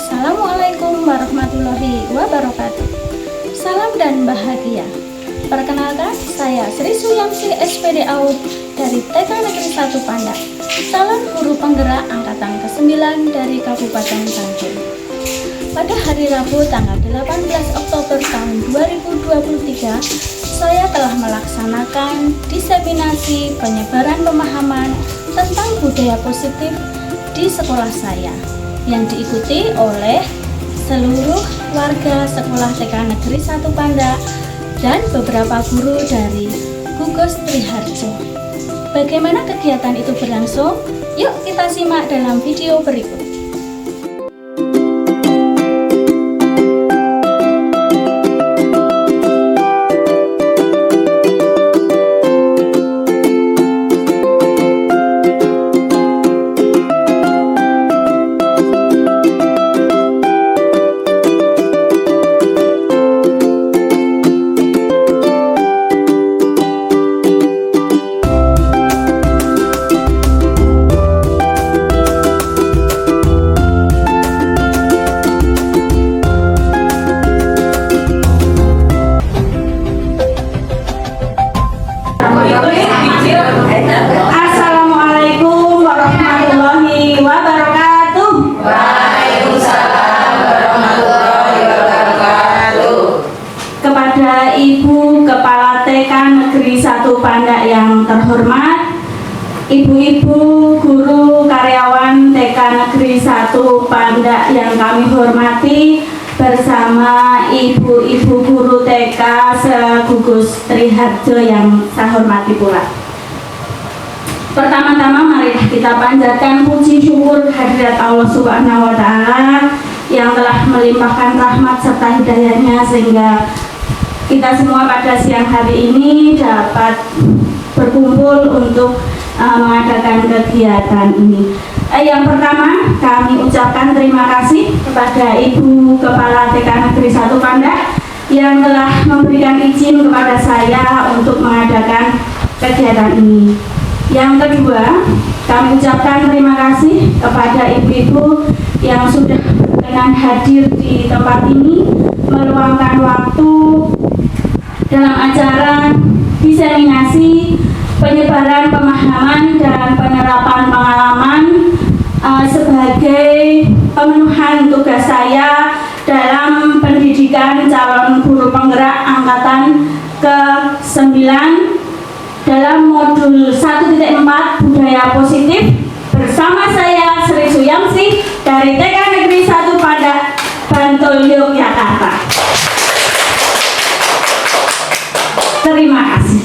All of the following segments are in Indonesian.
Assalamualaikum warahmatullahi wabarakatuh. Salam dan bahagia. Perkenalkan, saya Sri Suyamsi SPD AUD dari TK Negeri 1 Pandak, calon guru penggerak angkatan ke-9 dari Kabupaten Bantul. Pada hari Rabu tanggal 18 Oktober tahun 2023, saya telah melaksanakan diseminasi penyebaran pemahaman tentang budaya positif di sekolah saya, yang diikuti oleh seluruh warga sekolah TK Negeri 1 Pandak dan beberapa guru dari Gugus Triharjo. Bagaimana kegiatan itu berlangsung? Yuk kita simak dalam video berikut. Assalamualaikum warahmatullahi wabarakatuh. Waalaikumsalam warahmatullahi wabarakatuh. Kepada Ibu Kepala TK Negeri 1 Pandak yang terhormat, ibu-ibu, guru, karyawan TK Negeri 1 Pandak yang kami hormati, bersama ibu-ibu guru TK se-Gugus Triharjo yang saya hormati pula. Pertama-tama mari kita panjatkan puji syukur hadirat Allah Subhanahu wa Ta'ala yang telah melimpahkan rahmat serta hidayahnya sehingga kita semua pada siang hari ini dapat berkumpul untuk mengadakan kegiatan ini. Yang pertama, kami ucapkan terima kasih kepada Ibu Kepala TK Negeri 1 Pandak yang telah memberikan izin kepada saya untuk mengadakan kegiatan ini. Yang kedua, kami ucapkan terima kasih kepada ibu-ibu yang sudah berkenan hadir di tempat ini, meluangkan waktu dalam acara diseminasi penyebaran pemahaman dan penerapan pengalaman sebagai pemenuhan tugas saya dalam pendidikan calon guru penggerak angkatan ke-9 dalam modul 1.4 budaya positif bersama saya Sri Suyamsi dari TK Negeri 1 Pandak, Bantul, Yogyakarta. Terima kasih.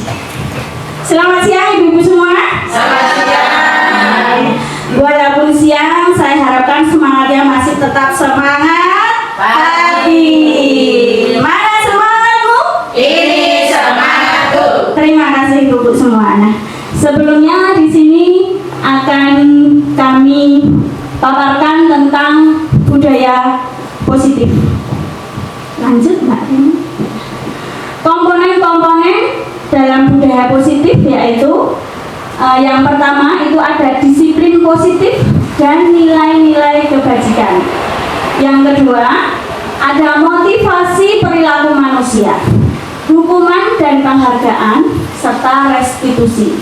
Selamat siang ibu-ibu semua. Selamat siang. Walaupun siang, saya harapkan semangatnya masih tetap semangat pagi. Mana semangatmu? Ini semangatku. Terima kasih ibu-ibu semua. Nah, sebelumnya di sini akan kami paparkan tentang budaya positif. Lanjut Mbak. Komponen-komponen dalam budaya positif yaitu yang pertama itu ada disiplin positif dan nilai-nilai kebajikan. Yang kedua ada motivasi perilaku manusia, hukuman dan penghargaan, serta restitusi.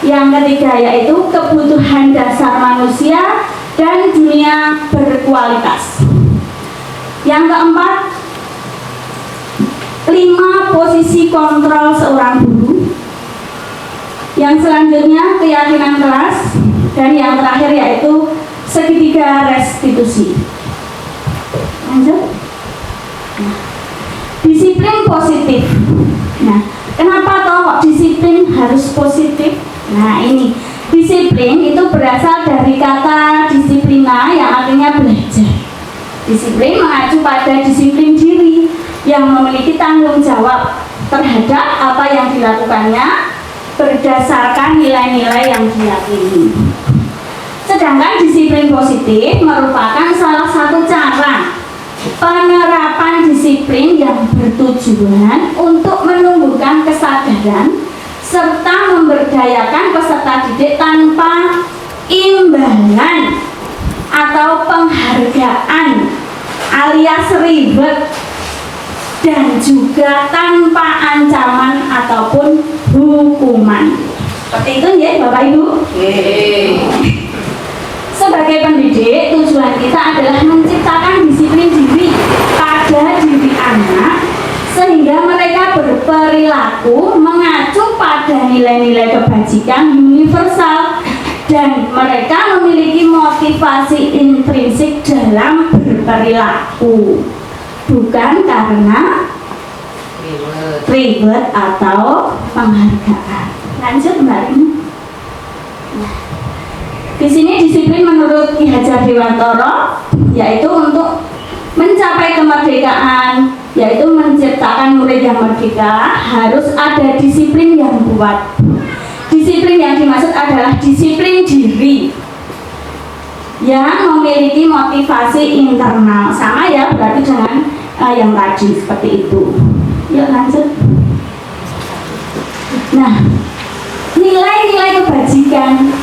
Yang ketiga yaitu kebutuhan dasar manusia dan dunia berkualitas. Yang keempat, 5 posisi kontrol seorang guru. Yang selanjutnya keyakinan kelas, dan yang terakhir yaitu segitiga restitusi. Lanjut. Disiplin positif. Nah, kenapa toh kok disiplin harus positif? Nah, ini disiplin itu berasal dari kata disiplina yang artinya belajar. Disiplin mengacu pada disiplin diri yang memiliki tanggung jawab terhadap apa yang dilakukannya berdasarkan nilai-nilai yang diyakini. Sedangkan disiplin positif merupakan salah satu cara penerapan disiplin yang bertujuan untuk menumbuhkan kesadaran serta memberdayakan peserta didik tanpa imbalan atau penghargaan alias ribet, dan juga tanpa ancaman ataupun hukuman. Seperti itu ya Bapak Ibu. Sebagai pendidik, tujuan kita adalah menciptakan disiplin diri pada diri anak sehingga mereka berperilaku mengacu pada nilai-nilai kebajikan universal dan mereka memiliki motivasi intrinsik dalam berperilaku, bukan karena reward atau penghargaan. Lanjut Mbak Rini. Di sini disiplin menurut Ki Hajar Dewantara yaitu untuk mencapai kemerdekaan, yaitu menciptakan murid yang merdeka, harus ada disiplin yang kuat. Disiplin yang dimaksud adalah disiplin diri yang memiliki motivasi internal, sama ya berarti dengan yang tadi seperti itu. Yuk lanjut. Nah, nilai-nilai kebajikan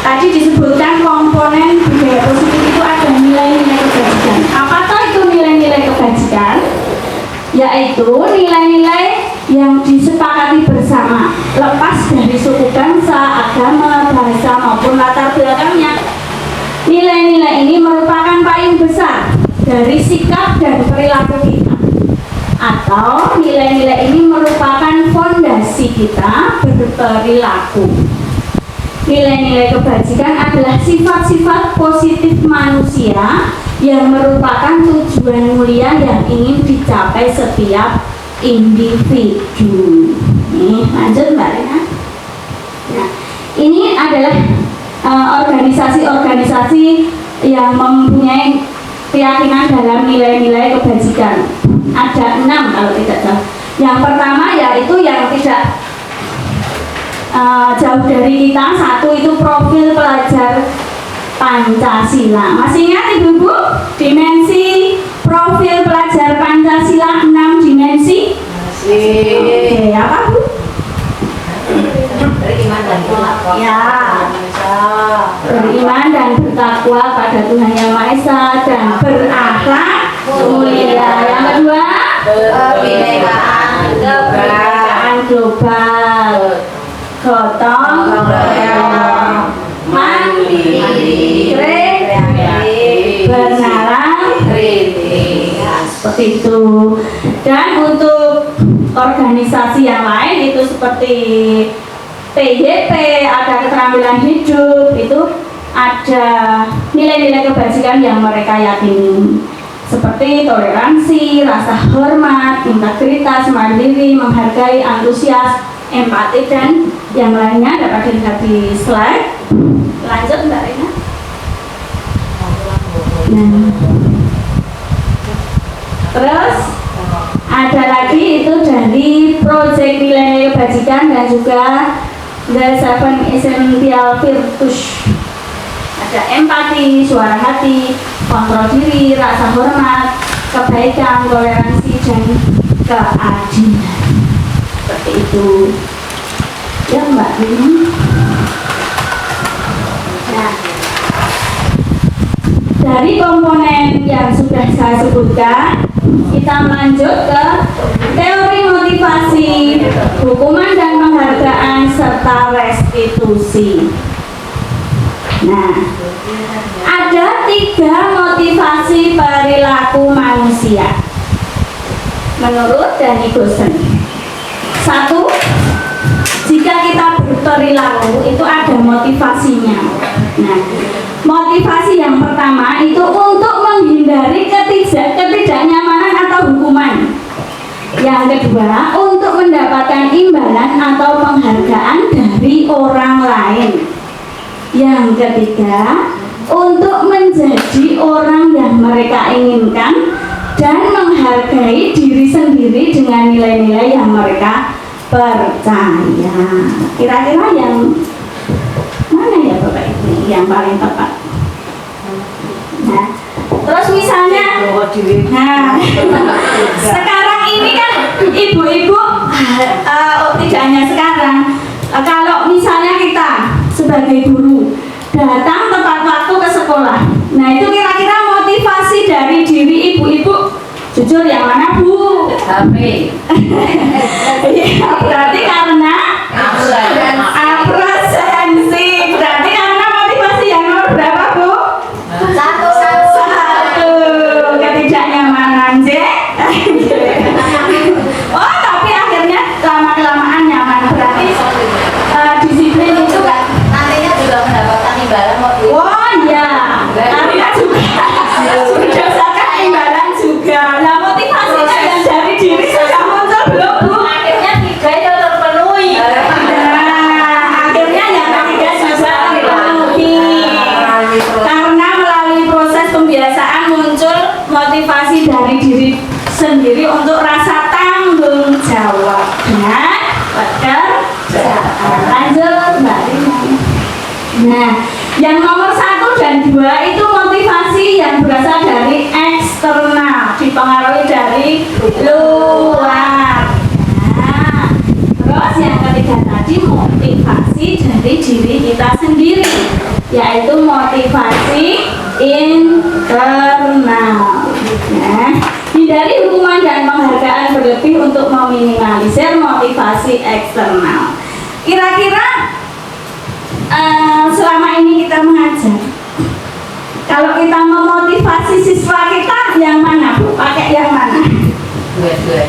tadi disebutkan komponen budaya positif itu ada nilai-nilai kebajikan. Apakah itu nilai-nilai kebajikan? Yaitu nilai-nilai yang disepakati bersama, lepas dari suku bangsa, agama, bahasa maupun latar belakangnya. Nilai-nilai ini merupakan payung besar dari sikap dan perilaku kita, atau nilai-nilai ini merupakan fondasi kita berperilaku. Nilai-nilai kebajikan adalah sifat-sifat positif manusia yang merupakan tujuan mulia yang ingin dicapai setiap individu. Nih, lanjut Mbak Rina. Nah, ini adalah organisasi-organisasi yang mempunyai keyakinan dalam nilai-nilai kebajikan. Ada 6 kalau tidak salah. Yang pertama yaitu yang tidak jauh dari kita, satu itu profil pelajar Pancasila. Masih ingat Ibu-ibu dimensi profil pelajar Pancasila 6 dimensi? Masih. Oke, apa Bu? Beriman dan bertakwa. Ya, beriman dan bertakwa pada Tuhan Yang Maha Esa dan berakhlak mulia. Yang kedua, kebinekaan global, gotong royong, mandiri, kreatif, bernalar, seperti itu. Dan untuk organisasi yang lain itu seperti PYP, ada keterampilan hidup, itu ada nilai-nilai kebajikan yang mereka yakini, seperti toleransi, rasa hormat, integritas, mandiri, menghargai, antusias, empati, dan yang lainnya dapat dilihat di slide. Lanjut Mbak Rina. Nah, terus ada lagi itu dari proyek nilai kebajikan dan juga The Seven Essential Virtues. Ada empati, suara hati, kontrol diri, rasa hormat, kebaikan, toleransi, dan keadilan. Seperti itu ya Mbak Rini. Nah, dari komponen yang sudah saya sebutkan, kita lanjut ke teori motivasi, hukuman dan penghargaan, serta restitusi. Nah, ada 3 motivasi perilaku manusia menurut Danny Gosen. 1, jika kita berperilaku itu ada motivasinya. Nah, motivasi yang pertama itu untuk menghindari ketidaknyamanan atau hukuman. Yang kedua, untuk mendapatkan imbalan atau penghargaan dari orang lain. Yang ketiga, untuk menjadi orang yang mereka inginkan dan menghargai diri sendiri dengan nilai-nilai yang mereka percaya. Kira-kira yang mana ya Bapak Ibu yang paling tepat? Nah, terus misalnya, nah, sekarang ini kan ibu-ibu, tidak hanya sekarang, kalau misalnya kita sebagai guru datang tepat waktu ke sekolah, nah itu kira-kira motivasi dari diri ibu-ibu Jujur yang mana Bu? HP. Iya, berarti karena absensi. Berarti karena motivasi yang nomor berapa Bu? Satu. Ketidaknyamanan C. Oh, tapi akhirnya lama-kelamaan nyaman. Berarti disiplin itu kan Nantinya juga mendapatkan imbalan waktu itu. oh iya, karena juga berdasarkan imbalan juga. Nah, motivasinya yang dari diri sudah muncul belum Bu? Akhirnya 3 itu terpenuhi. Nah, akhirnya yang ketiga juga terpenuhi. Karena melalui proses pembiasaan muncul motivasi dari diri sendiri untuk rasa tanggung jawab dengan pekerjaan. Lanjut Mbak Rina. Nah, yang nomor 1 dan 2 itu motivasi yang berasal dari eksternal, dipengaruhi dari luar. Nah, terus yang ketiga tadi motivasi dari diri kita sendiri, yaitu motivasi internal. Nah, hindari hukuman dan penghargaan berlebih untuk meminimalisir motivasi eksternal. Kira-kira selama ini kita mengajar, kalau kita memotivasi siswa kita yang mana Bu? Pakai yang mana? Dua.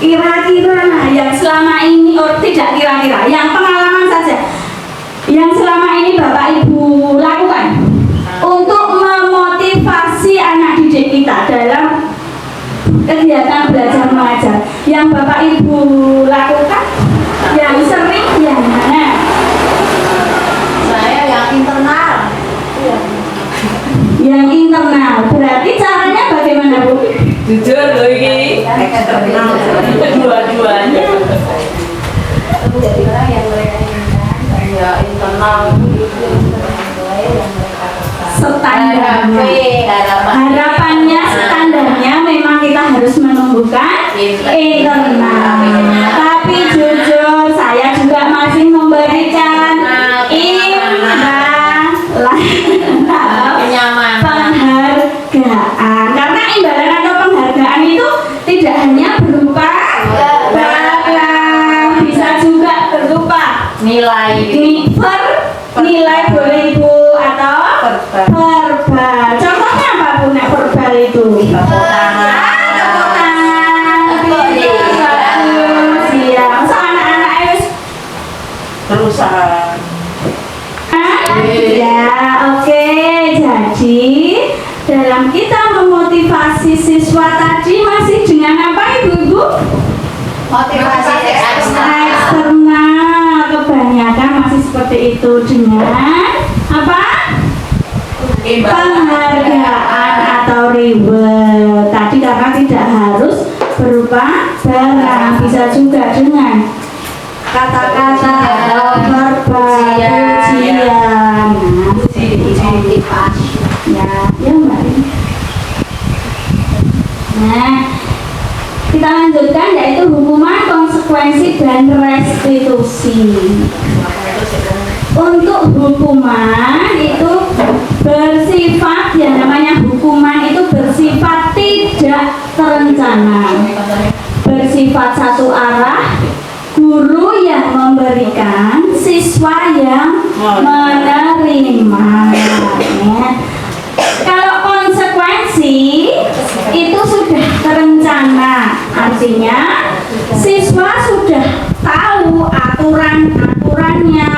Kira-kira yang selama ini, oh tidak kira-kira, yang pengalaman saja, yang selama ini Bapak Ibu lakukan untuk memotivasi anak didik kita dalam kegiatan belajar mengajar, yang Bapak Ibu lakukan, yang sering yang mana? Saya yang internal. Yang internal, berarti caranya bagaimana Bu? Jujur loh ini. Eksternal. Dua-duanya. Jadi orang yang mereka inginkan. Ya internal itu Standarnya, harapannya standarnya memang kita harus menumbuhkan internal. Tapi jujur saya juga masih memberikan imbalan kenyamanan. penghargaan, karena imbalan atau penghargaan itu tidak hanya berupa barang, bisa juga berupa Nilai. nilai boleh Ibu, atau verbal. Contohnya apa Bu nek verbal itu? Tepuk tangan. Tepuk tangan. Bagus. Iya, masa anak-anak harus Perusahaan. ya, oke. Jadi dalam kita memotivasi siswa tadi masih dengan apa Ibu-ibu? Motivasi Eksternal, kebanyakan masih seperti itu dengan apa? Penghargaan atau reward. Tadi karena tidak harus berupa barang, bisa juga dengan kata-kata verbal, pujian. Ya, ya Mbak. Nah, kita lanjutkan yaitu hukuman, konsekuensi, dan restitusi. Untuk hukuman itu bersifat, yang namanya hukuman itu bersifat tidak terencana, bersifat satu arah, guru yang memberikan, siswa yang menerima. Ya. Kalau konsekuensi itu sudah terencana, artinya siswa sudah tahu aturan-aturannya.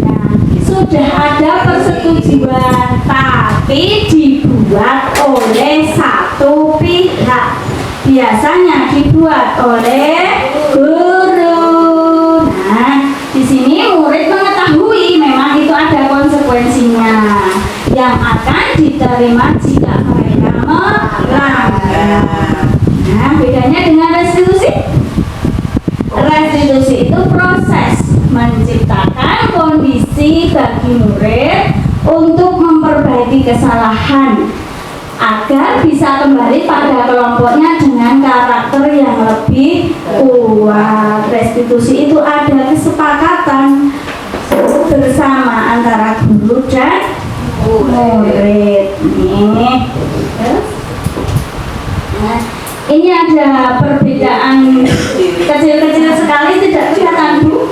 Nah, sudah ada persetujuan, tapi dibuat oleh satu pihak. Biasanya dibuat oleh guru. Nah, di sini murid mengetahui memang itu ada konsekuensinya yang akan diterima jika mereka melanggar. Nah, bedanya dengan restitusi. Restitusi itu proses menciptakan kondisi bagi murid untuk memperbaiki kesalahan agar bisa kembali pada kelompoknya dengan karakter yang lebih kuat. Restitusi itu ada kesepakatan bersama antara guru dan murid. Nih. Nah, ini ada perbedaan kecil-kecil sekali, tidak kelihatan Bu?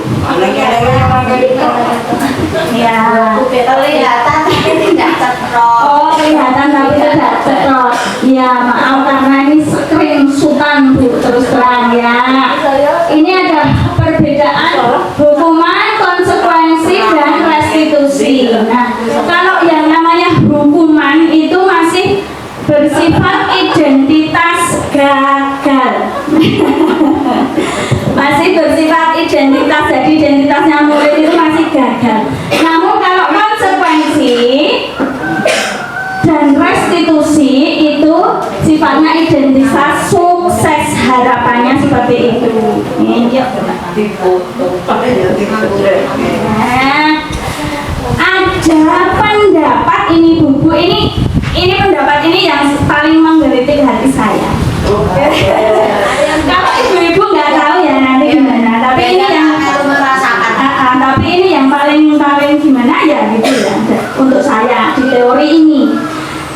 Ya. Kelihatan tapi tidak cetrok. Oh, kelihatan tapi tidak cetrok. Ya, maaf karena ini screenshotan Bu, terus terang ya. Ini ada perbedaan hukuman, konsekuensi, dan restitusi. Nah, kalau yang namanya hukuman itu masih bersifat identitas gagal. Masih bersifat identitas, jadi identitasnya murid itu masih gagal. Namun kalau konsekuensi dan restitusi itu sifatnya identitas sukses, harapannya seperti itu. Ini ada pendapat ini Bu, ini pendapat ini yang paling menggelitik hati saya. Kalau ibu-ibu nggak tahu ya nanti gimana, tapi ini yang tapi ini yang paling gimana ya gitu ya untuk saya di teori ini.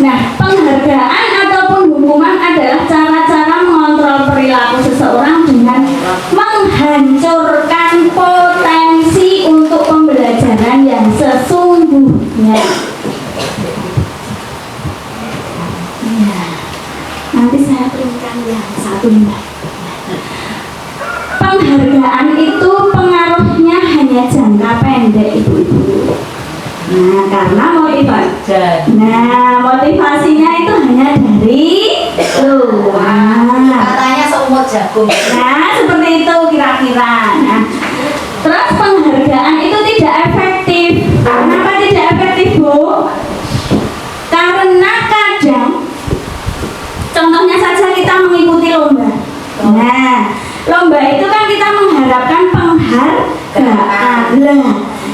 Nah, penghargaan ataupun hukuman adalah cara-cara mengontrol perilaku seseorang dengan menghancurkan potensi untuk pembelajaran yang sesungguhnya. Ya, nanti saya berikan yang satunya. Penghargaan itu pengaruhnya hanya jangka pendek, ibu-ibu. Nah, karena motivasinya itu hanya dari luar. Katanya seumur jagung. Nah, seperti itu kira-kira. Nah, terus penghargaan itu tidak efektif. Kenapa tidak efektif, Bu? Karena kadang, contohnya saja kita mengikuti lomba. Nah, lomba itu kan kita mengharapkan penghargaan.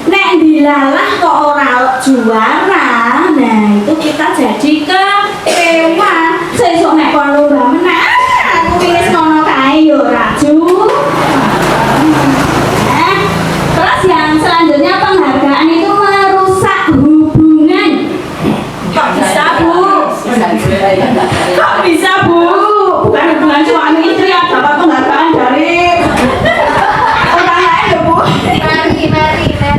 Nek dilalah kok ora juara, nah itu kita jadi kecewa. Sesuk nek kon lomba menang, aku wis ngono kae yo ora terus yang selanjutnya penghargaan itu merusak hubungan. Kok bisa Bu? Kok bisa Bu? Bukan hubungan suami istri, dapat penghargaan dari orang lain ya Bu.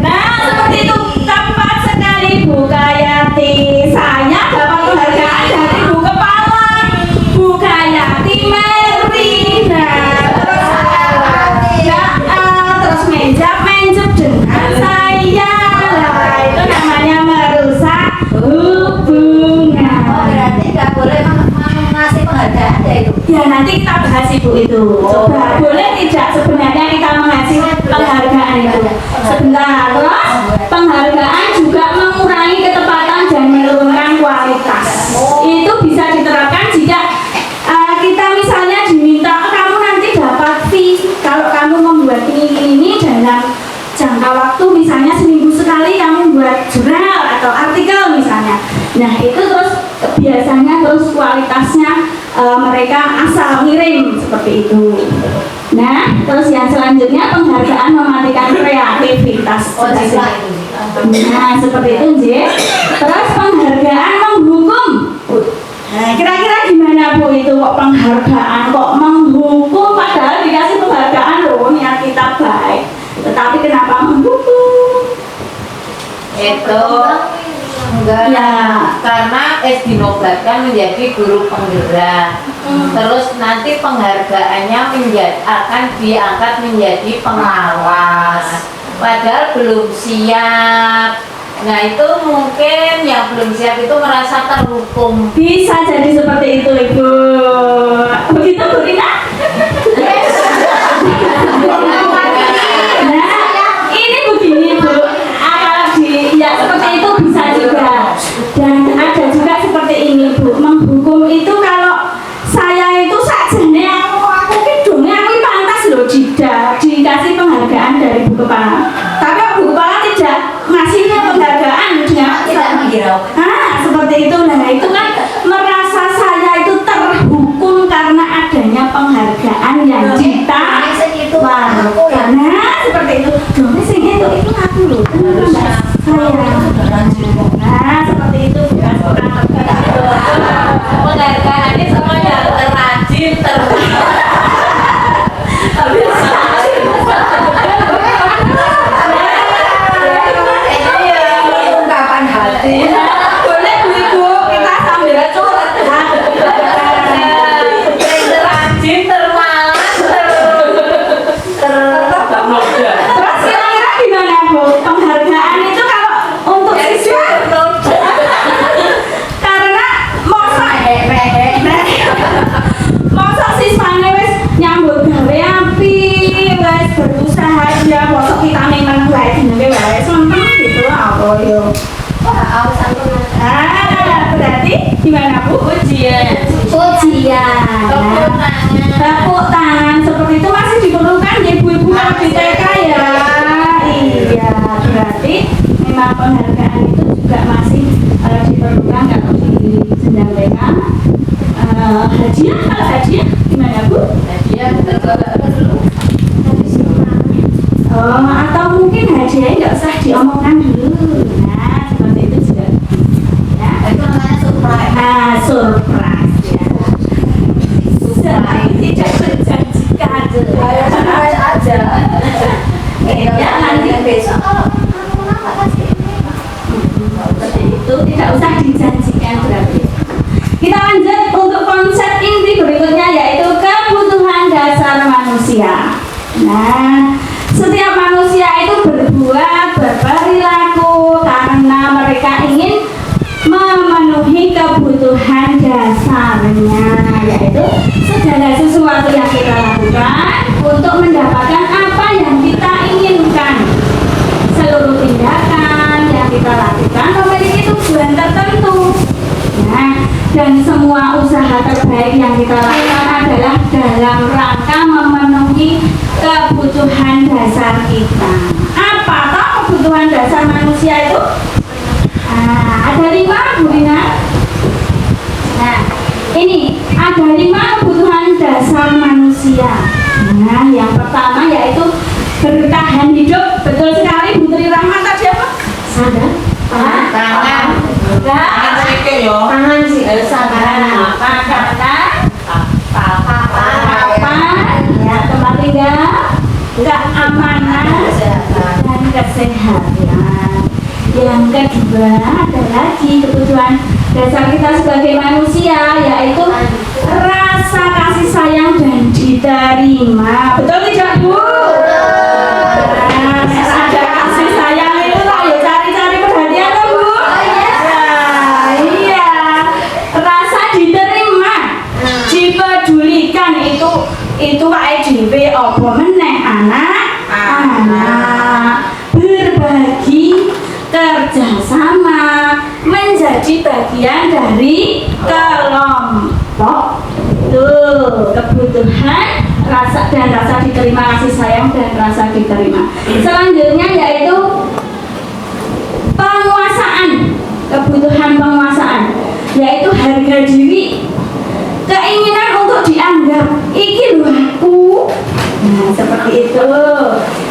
Nah, seperti itu tepat sekali Bu Kayati. Saya dapat penghargaan dari Bu Kepala, Bu Kayati Merina. Terus menjap-menjap dengan saya. Nah, itu namanya merusak hubungan. Oh, berarti nggak boleh ngasih penghargaan ya itu? Ya nanti kita bahas Ibu itu. Coba boleh tidak sebenarnya kita mengasih penghargaan itu. Sebentar. Terus penghargaan juga mengurangi ketepatan dan menurunkan kualitas. Itu bisa diterapkan jika kita misalnya diminta kamu nanti dapat fee kalau kamu membuat ini dalam jangka waktu misalnya seminggu sekali kamu buat jurnal atau artikel misalnya. Nah itu terus biasanya terus kualitasnya mereka asal ngirim seperti itu. Nah terus yang selanjutnya penghargaan mematikan kreativitas. Nah seperti itu J. Terus penghargaan menghukum. Nah kira-kira gimana Bu itu kok penghargaan kok menghukum padahal dikasih penghargaan loh niat kita baik. Tetapi kenapa menghukum? Itu enggak Ya. karena dinobatkan menjadi guru penggerak. Terus nanti penghargaannya akan diangkat menjadi pengawas. Padahal belum siap. Nah itu mungkin yang belum siap itu merasa terhukum. Bisa jadi seperti itu Ibu. Begitu Bu Rina? Nah, ini begini Bu. Ya seperti itu bisa juga. Dan ada juga seperti ini Bu. Menghukum itu kalau saya itu sajane aku kidungnya aku pantas loh dikasih penghargaan dari Bu Kepala. Tapi Bu Kepala tidak ngasihnya penghargaan Tidak menghiraukan. seperti itu. Nah itu kan merasa saya itu terhukum karena Ujian. Tepuk tangan seperti itu masih diperlukan ya ibu-ibu kalau di TK ya. Iya, berarti memang penghargaan itu juga masih diperlukan kalau di jenjang TK. Hadiah, kalau hadiah gimana Bu? Oh, atau mungkin hadiahnya nggak usah diomongkan dulu. Nah, seperti itu juga. Ya. Itu namanya surprise. Nah, surprise ya. Tidak menjanjikan. Surprise aja. Ya, nanti besok kalau kamu nggak kasih ini. seperti itu tidak usah dijanjikan berarti. Kita lanjut untuk konsep inti berikutnya yaitu kebutuhan dasar manusia. Nah, setiap manusia itu berbuat, berperilaku karena mereka ingin memenuhi kebutuhan dasarnya, yaitu segala sesuatu yang kita lakukan untuk mendapatkan apa yang kita inginkan. Seluruh tindakan yang kita lakukan memiliki tujuan tertentu. Nah, dan semua usaha terbaik yang kita lakukan adalah dalam rangka memenuhi kebutuhan dasar kita. Apa toh kebutuhan dasar manusia itu? Ada 5 Bu Rina. Nah, ini ada 5 kebutuhan dasar manusia. Nah, yang pertama yaitu bertahan hidup. Betul sekali Bu Tri Rahmat tadi apa? Sadar? Tangan. Enggak. Tangan sih. Sabar. Papan. Ya, tempat tinggal. Keamanan dan kesehatan. Yang kedua ada lagi kebutuhan dasar kita sebagai manusia yaitu rasa kasih sayang dan diterima. Betul tidak Bu? Nah, ada kasih sayang itu tak ya cari-cari perhatian kan Bu? Nah, iya. Rasa diterima, dipedulikan itu wae dhewe apa meneh anak. Berbagi, kerjasama, menjadi bagian dari kelompok. Tuh, kebutuhan rasa diterima, kasih sayang dan rasa diterima. Selanjutnya yaitu penguasaan, kebutuhan penguasaan, yaitu harga diri, keinginan untuk dianggap iki lho aku. Nah, seperti itu.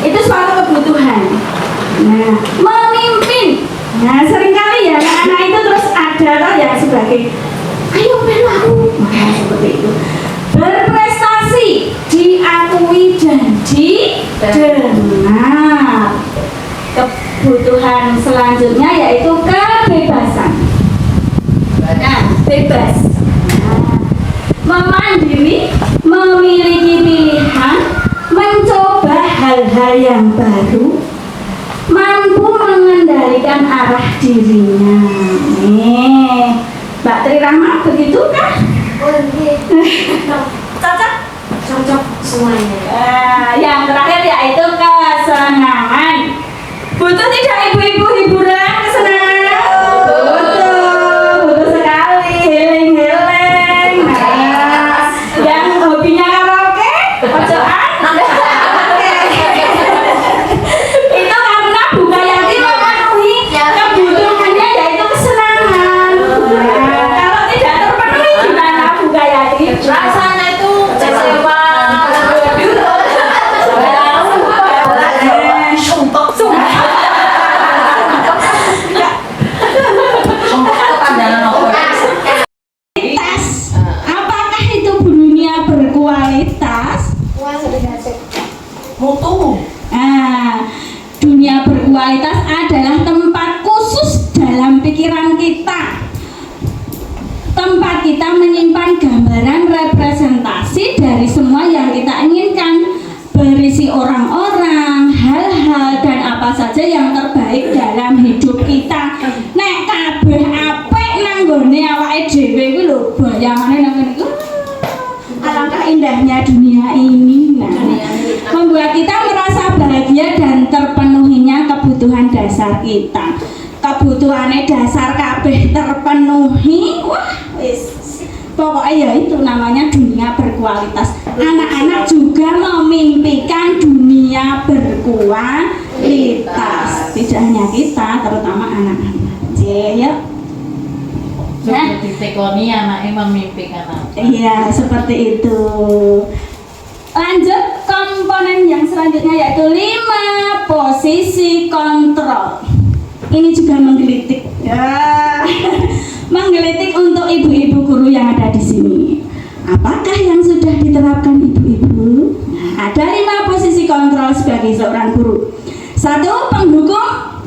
Itu suatu kebutuhan. Nah, memimpin. Nah, seringkali ya anak-anak itu terus ada loh yang sebagai ayo melu aku. Nah, seperti itu. Berprestasi, diakui dan didengar. Kebutuhan selanjutnya yaitu kebebasan. Nah, bebas. Nah, memandiri, memiliki pilihan, mencoba hal-hal yang baru, mampu mengendalikan arah dirinya. Nih, Mbak Tri Rahmat begitu kan? Cocok? Cocok semuanya. Yang terakhir yaitu kesenangan. Butuh tidak ibu-ibu hiburan, kesenangan? Butuh sekali. Healing. Nah, yang hobinya karaoke, pojokan. Itu karena Bu Gayati memenuhi kebutuhannya yaitu kesenangan. Nah, kalau tidak terpenuhi gimana Bu Gayati? Rasanya itu kecewa. Apakah itu dunia berkualitas? Mutu. Dunia berkualitas adalah tempat khusus dalam pikiran kita. Tempat kita menyimpan gambaran representasi dari semua yang kita inginkan, berisi orang-orang, hal-hal, dan apa saja yang terbaik dalam hidup kita. Nek kabeh apik nang nggone awake dhewe kuwi lho, bayangane nang ngene iki. Alangkah indahnya dunia ini. Nah, membuat kita merasa bahagia dan terpenuhinya kebutuhan dasar kita. Kebutuhannya dasar kabeh terpenuhi, wah wis pokoknya ya itu namanya dunia berkualitas. Anak-anak juga memimpikan dunia berkualitas, tidak hanya kita, terutama anak-anak. Ya. Seperti tekoni anaknya memimpikan apa? Iya, seperti itu. Lanjut komponen yang selanjutnya yaitu 5 posisi kontrol. Ini juga menggelitik. Ya. Menggelitik untuk ibu-ibu guru yang ada di sini. Apakah yang sudah diterapkan ibu-ibu? Nah, ada 5 posisi kontrol sebagai seorang guru. 1. Penghukum.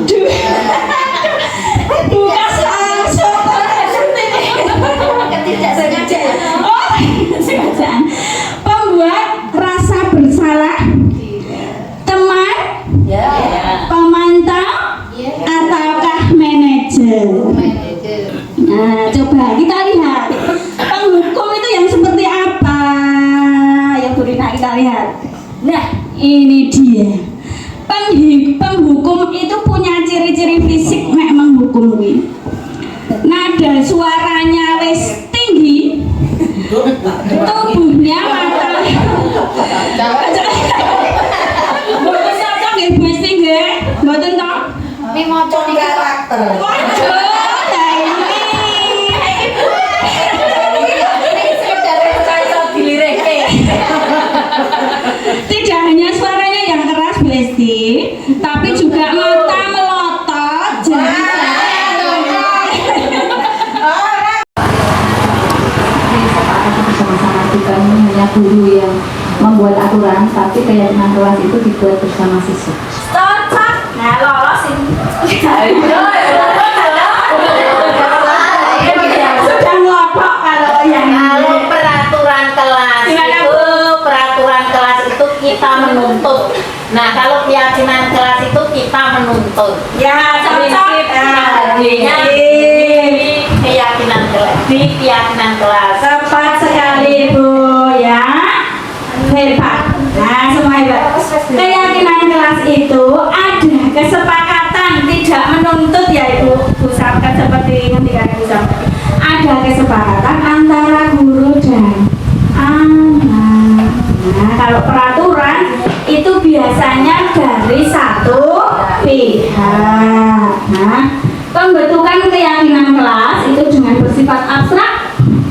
2. Bukan langsung. Ketidaksengajaan. Oh, kesengajaan. Pembuat rasa bersalah. Teman. Ya. Pemantau. Ataukah manajer? Nah, coba kita lihat penghukum itu yang seperti apa ya Bu Rina, kita lihat. Nah, ini dia. Penghukum itu punya ciri-ciri fisik nek menghukum kuwi. Nada suaranya wis tinggi, tubuhnya mata. Mboten cocok nggih Bu Esti nggih? Mboten to? Ini moco nih karakter. Waduh, lah ini. Tidak hanya suaranya yang keras Bu Esti, tapi juga mata melotot. Bersama-sama kita ini hanya guru yang membuat aturan, tapi keyakinan kelas itu dibuat bersama siswa. Cocok. Nah, lolos ini. Sudah ngelopok kalau yang Kalau peraturan kelas Gimana, itu, peraturan kelas itu kita menuntut. Nah, kalau keyakinan kelas itu kita menuntut. ya cocok. Artinya di keyakinan kelas, di keyakinan kelas. Tepat sekali Bu ya. Hebat. Nah, semua hebat. Keyakinan kelas itu ada kesepakatan, tidak menuntut ya Ibu. Bu Samkat seperti ngendikan Ibu Samkat. Ada kesepakatan antara guru dan anak. Nah, kalau peraturan itu biasanya dari satu pihak. Nah, pembentukan keyakinan kelas itu dengan bersifat abstrak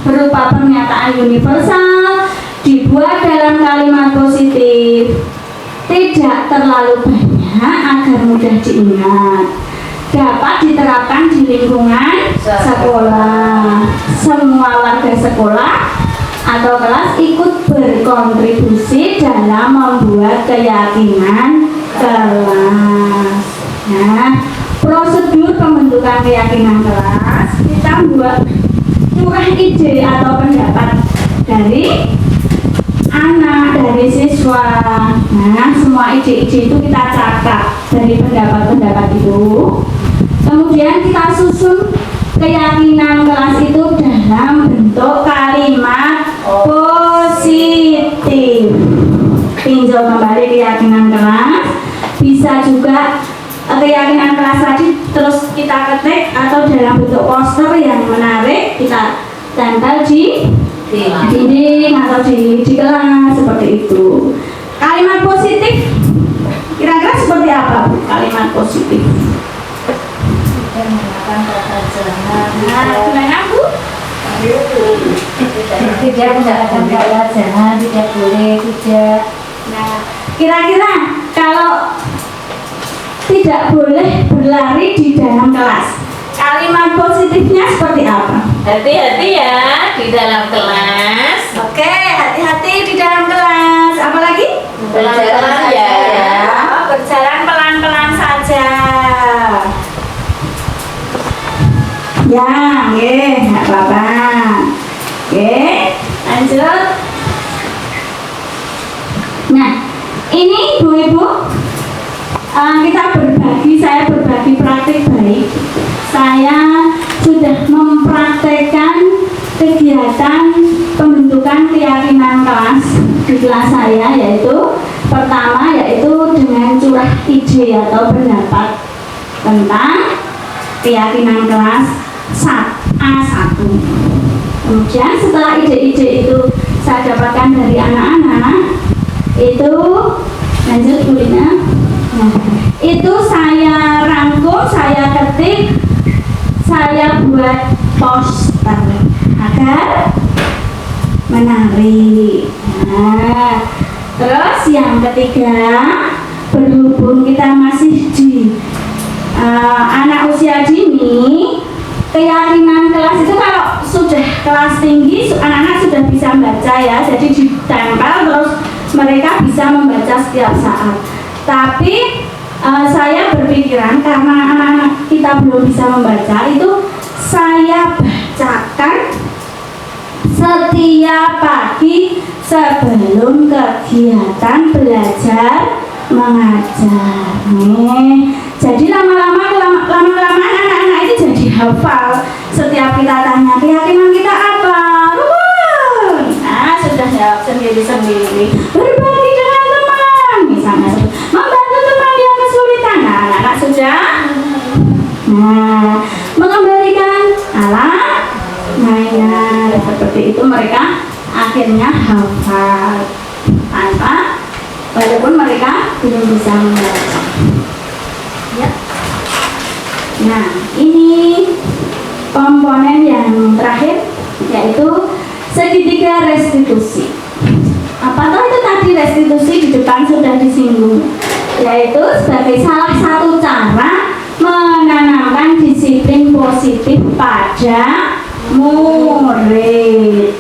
berupa pernyataan universal, dibuat dalam kalimat positif, tidak terlalu banyak agar mudah diingat, dapat diterapkan di lingkungan sekolah. Semua warga sekolah atau kelas ikut berkontribusi dalam membuat keyakinan kelas. Nah, prosedur pembentukan keyakinan kelas, kita buat curah ide atau pendapat dari anak, dari siswa. Nah, semua ide-ide itu kita catat dari pendapat-pendapat itu. Kemudian kita susun keyakinan kelas itu dalam bentuk kalimat positif. Tinjau kembali keyakinan kelas. Bisa juga keyakinan kelas tadi terus kita ketik atau dalam bentuk poster yang menarik kita tempel di dinding atau di kelas seperti itu. Kalimat positif kira-kira seperti apa Bu? Kalimat positif. Nah, gimana Bu? Tidak menggunakan kata jangan, tidak boleh, tidak. Nah, kira-kira kalau tidak boleh berlari di dalam kelas, kalimat positifnya seperti apa? Hati-hati ya di dalam kelas. Oke, hati-hati di dalam kelas. Apalagi? Berjalan ya. Berjalan pelan-pelan saja. Ya, nggak apa-apa. Oke, lanjut. Nah, ini ibu-ibu, saya berbagi praktik baik. Saya sudah mempraktekkan kegiatan pembentukan keyakinan kelas di kelas saya, yaitu pertama yaitu dengan curah ide atau pendapat tentang keyakinan kelas A1. Kemudian setelah ide-ide itu saya dapatkan dari anak-anak, itu lanjut Bu Lina. Nah, itu saya rangkum, saya ketik, saya buat poster agar menarik. Nah, terus yang ketiga, berhubung kita masih di anak usia dini, keyakinan kelas itu kalau sudah kelas tinggi anak-anak sudah bisa membaca ya, jadi ditempel terus mereka bisa membaca setiap saat. Tapi saya berpikiran karena anak-anak kita belum bisa membaca, itu saya bacakan setiap pagi sebelum kegiatan belajar mengajar. Jadi lama-lama anak-anak itu jadi hafal. Setiap kita tanya keyakinan kita apa, nah sudah jawab sendiri-sendiri. Berbagi dengan teman, misalnya membantu teman yang kesulitan. Nah, anak-anak sudah. Nah, mengembalikan alat mainan seperti itu, mereka akhirnya hafal tanpa, walaupun mereka belum bisa membaca. Ya. Nah, ini komponen yang terakhir, yaitu segitiga restitusi. Apakah itu tadi restitusi di depan sudah disinggung, yaitu sebagai salah satu cara menanamkan disiplin positif pada murid.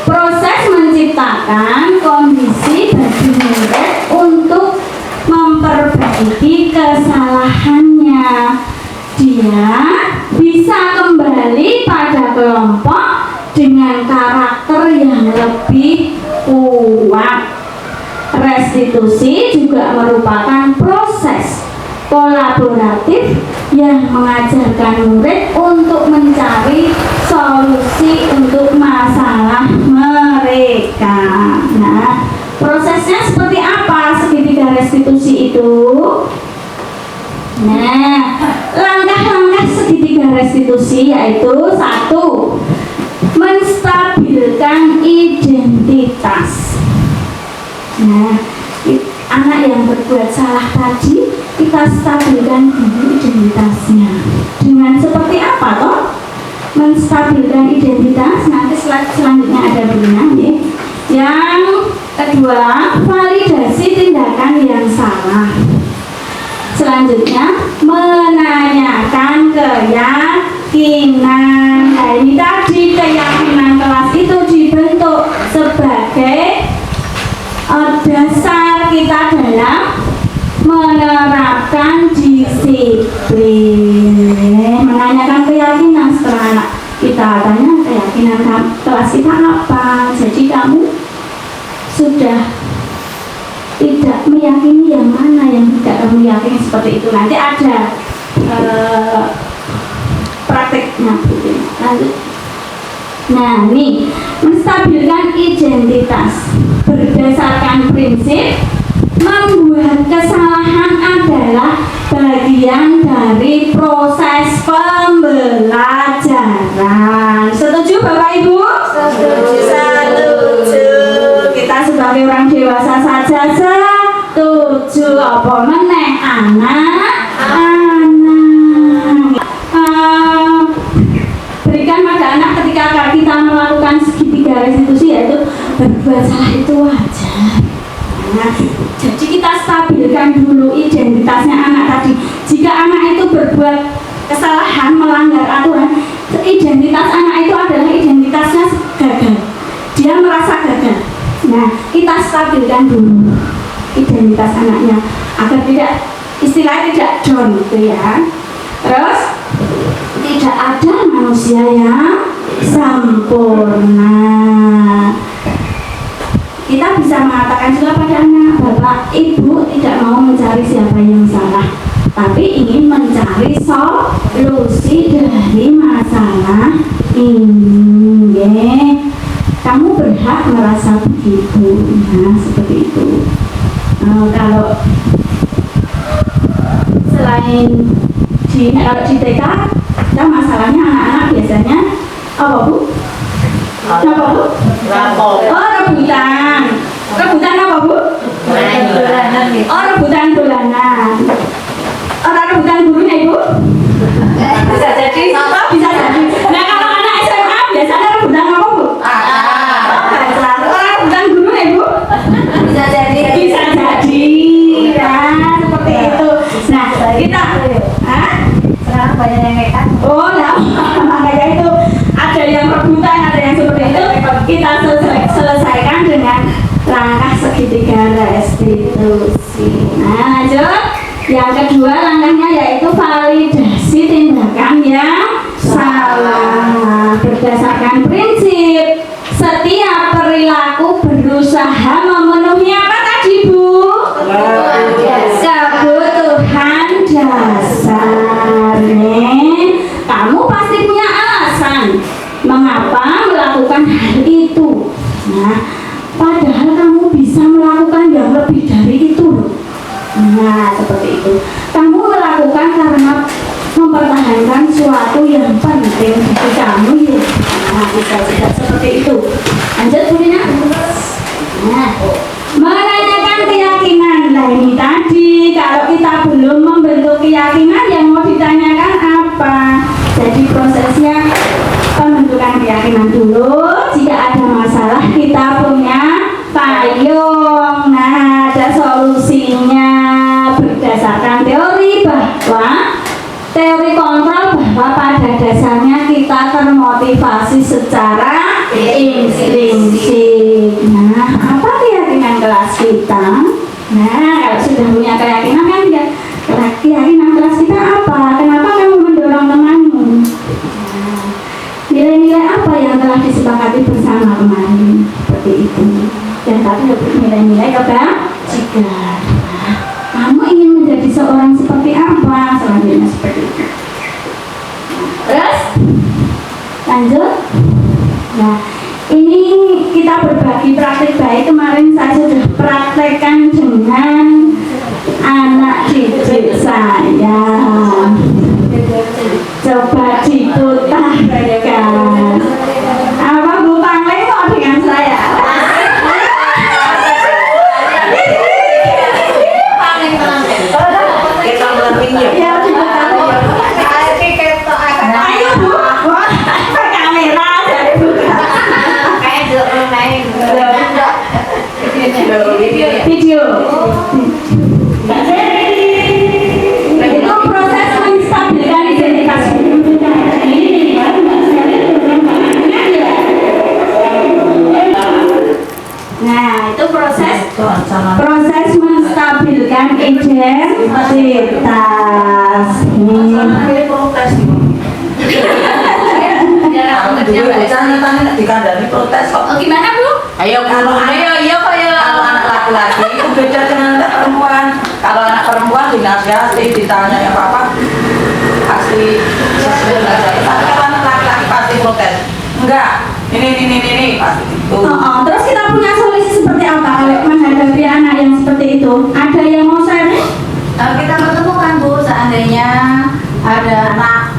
Proses menciptakan kondisi bagi murid untuk memperbaiki kesalahannya. Dia bisa kembali pada kelompok dengan karakter yang lebih kuat. Restitusi juga merupakan proses kolaboratif yang mengajarkan murid untuk mencari solusi untuk masalah mereka. Nah, prosesnya seperti apa segitiga restitusi itu? Nah, langkah-langkah segitiga restitusi yaitu: 1. Menstabilkan identitas. Nah, anak yang berbuat salah tadi, kita stabilkan dulu identitasnya. Dengan seperti apa toh? Menstabilkan identitas, nanti selanjutnya ada bunyinya ya. Yang kedua, validasi tindakan yang salah. Selanjutnya, menanyakan keyakinan. Nah, ini tadi keyakinan kelas itu dibentuk sebagai dasar kita dalam menerapkan disiplin. Menanyakan keyakinan, setelah anak kita tanya keyakinan kelas kita apa, jadi kamu sudah tidak meyakini yang mana, yang tidak kamu yakini, seperti itu. Nanti ada prakteknya. Lanjut. Nah, ini menstabilkan identitas berdasarkan prinsip membuat kesalahan adalah bagian dari proses pembelajaran. Setuju Bapak Ibu? Setuju. Kita sebagai orang dewasa saja setuju. Apa meneh anak-anak? Berikan pada anak ketika kita melakukan segitiga restitusi, yaitu berbuat salah itu wajar. Nah, jadi kita stabilkan dulu identitasnya anak tadi. Jika anak itu berbuat kesalahan, melanggar aturan, identitas anak itu adalah identitasnya gagal. Dia merasa gagal. Nah, kita stabilkan dulu identitas anaknya agar tidak, istilahnya tidak down gitu ya. Terus, tidak ada manusia yang sempurna. Kita bisa mengatakan juga pada anak, Bapak Ibu tidak mau mencari siapa yang salah, tapi ingin mencari solusi dari masalah ini. Kamu berhak merasa begitu. Nah, seperti itu. Kalau selain kalau di TK, kita masalahnya anak-anak biasanya Apa Bu? Apa Bu? Rapor. Oh rebutan. Rebutan apa Bu? Oh rebutan dolanan. Orang rebutan gurunya Ibu? Bisa jadi. Oh, bisa jadi. Nah kalau anak SMA biasanya rebutan apa Bu? Orang rebutan gurunya Ibu? Bisa jadi. Bisa jadi. Nah seperti itu. Nah kita, hah? Sekarang banyak yang nekat. Oh lah, makanya itu ada yang rebutan, ada yang seperti itu. Kita selesaikan dengan langkah segitiga restitusi. Nah lanjut. Yang kedua langkahnya yaitu validasi tindakan yang salah. Berdasarkan prinsip setiap perilaku berusaha memenuhi apa tadi Bu? Kebutuhan dasar. Nih, kamu pasti punya alasan mengapa melakukan hal itu. Nah, padahal kamu bisa melakukan yang lebih dari itu loh. Nah, seperti itu. Kamu melakukan karena mempertahankan suatu yang penting bagi kamu ya. Nah, bisa juga seperti itu. Lanjut Bu Lina. Nah, menanyakan keyakinan. Nah ini tadi kalau kita belum membentuk keyakinan yang mau ditanyakan apa. Jadi prosesnya pembentukan keyakinan dulu. Jika ada masalah kita punya payung. Nah ada solusinya berdasarkan teori bahwa teori kontrol bahwa pada dasarnya kita termotivasi secara intrinsik. Nah, apa keyakinan kelas kita? Nah, kalau sudah punya keyakinan kan ya, keyakinan kelas kita apa? Kenapa kamu mendorong temanmu? Nah, nilai-nilai apa yang telah disepakati bersama kemarin? Seperti itu. Dan tadi nilai-nilai kebajikan. Nah, kamu ingin menjadi seorang seperti apa? Selanjutnya seperti itu. Terus lanjut. Nah, ini kita berbagi praktik baik. Kemarin saya sudah praktekkan dengan anak didik saya. Coba diputarkan. Apa Bu Pangling kok dengan saya? Kita melatihnya. Ya, diputarkan. Ayo Bu, wah, kamera dari Bu. Video. Itu proses menstabilkan identitas. Nah, itu proses menstabilkan identitas. Dikandani protes kok. Oh, gimana Bu? Ayo kalau anak laki-laki itu beda dengan anak perempuan. Kalau anak perempuan dinasihati, ditanya ya apa pasti sesuai nasihat. Tapi kalau anak laki-laki pasti protes. Enggak, ini pasti itu. Terus kita punya solusi seperti apa kalau menghadapi anak yang seperti itu? Ada yang mau share? Kita menemukan Bu, seandainya ada anak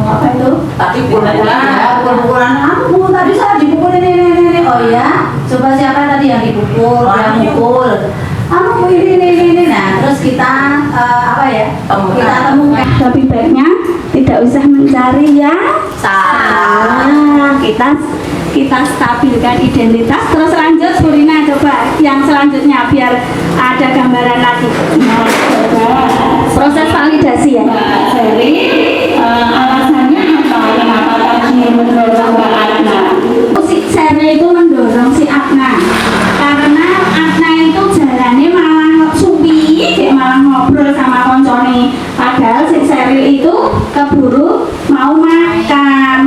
apa itu? Tapi Pukul-pukulan Bu, tadi saya dipukul ini. Oh ya, coba siapa tadi yang dipukul, yang mukul? Ini. Nah, terus kita apa ya? Kita temukan. Lebih baiknya tidak usah mencari yang salah. Kita stabilkan identitas. Terus lanjut Bu Rina, coba yang selanjutnya biar ada gambaran lagi. Proses validasi ya. Jadi alasannya apa? Kenapa tadi mendorong Mbak Atna? Si Seri itu mendorong si Atna karena Atna itu jalannya malah supi, dia malah ngobrol sama koncone. Padahal si Seri itu keburu mau makan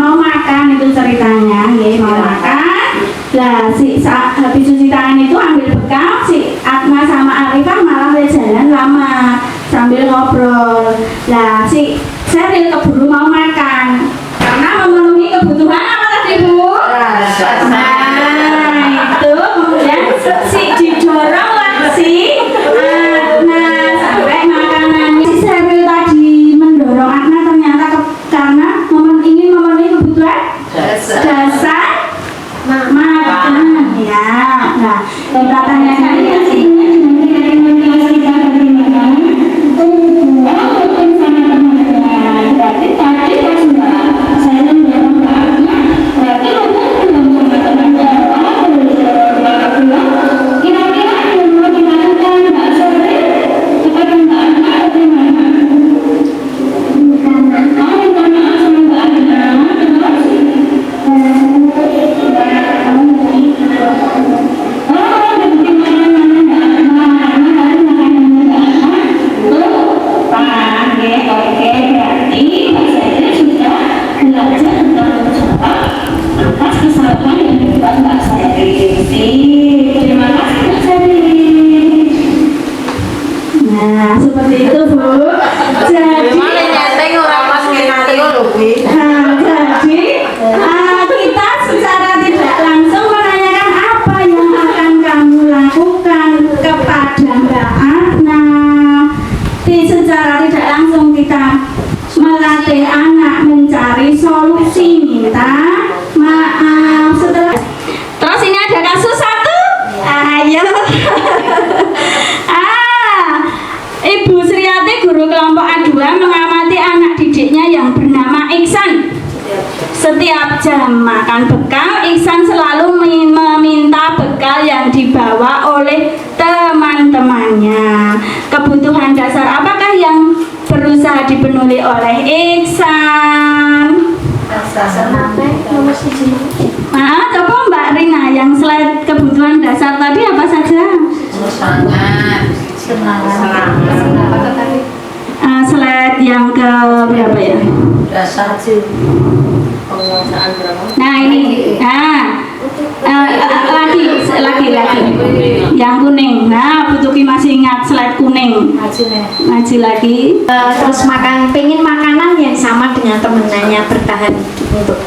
itu ceritanya, ya mau makan. Lah habis cuci tangan itu ambil bekal, si Atna sama Arifah malah jalan lama sambil ngobrol. Lah si Seril keburu mau makan karena memenuhi kebutuhan apa tadi Bu? Nah itu kemudian si didorong lah si Atna sampai makanannya. Si Seril tadi mendorong Atna ternyata karena ingin memenuhi kebutuhan dasar. atas kesempatan yang dibuat Mbak Sari. Terima kasih Mbak Sari. Nah, seperti itu Bu. Jadi nyeteng orang mas skenario lho kuwi. jadi kita secara tidak langsung menanyakan apa yang akan kamu lakukan kepada Mbak Adna. Secara tidak langsung kita melatih anak mencari solusi, minta maaf setelah. Terus ini ada kasus satu. Ayo. Ibu Sriati, guru kelompok A2, mengamati anak didiknya yang bernama Iksan. Setiap jam makan bekal, Iksan selalu meminta bekal yang dibawa oleh teman-temannya. Kebutuhan dasar apakah yang berusaha dipenuhi oleh Iksan? Coba Mbak Rina, yang slide kebutuhan dasar tadi apa saja? Slide yang ke berapa ya? Dasar penguasaan berapa? Nah ini, lagi yang kuning. Nah, Putuki masih ingat slide kuning. Maju lagi. Terus pengen makanan yang sama dengan temenannya, bertahan untuk.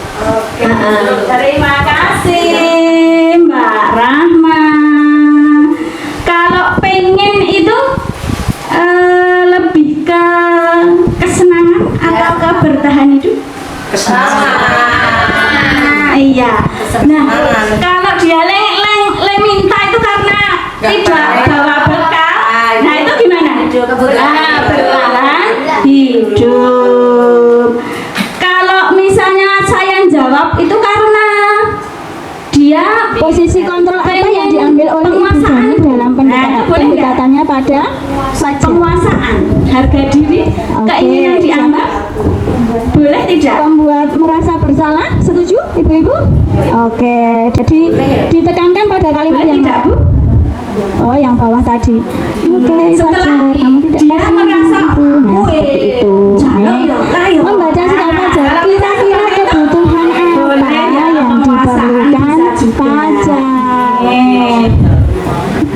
Terima kasih Mbak Rahma. Kalau pengen itu lebih ke kesenangan atau ke bertahan hidup? Iya. Nah, kalau dia minta itu karena tidak bawa bekal. Nah, itu gimana? Bertahan hidup. Kalau misalnya saya jawab itu karena dia Posisi kontrol apa yang diambil oleh penguasaan ibu dalam pendekatannya pada penguasaan harga diri, keinginan dianggap, boleh tidak? Membuat merasa bersalah, setuju ibu-ibu? Oke, jadi ditekankan pada kalimat yang tidak, Bu? Oh, yang bawah tadi. Oke, Setelah kamu tidak dia merasa seperti itu. Membaca sikap pajak, kira-kira kebutuhan apa yang diperlukan pajak?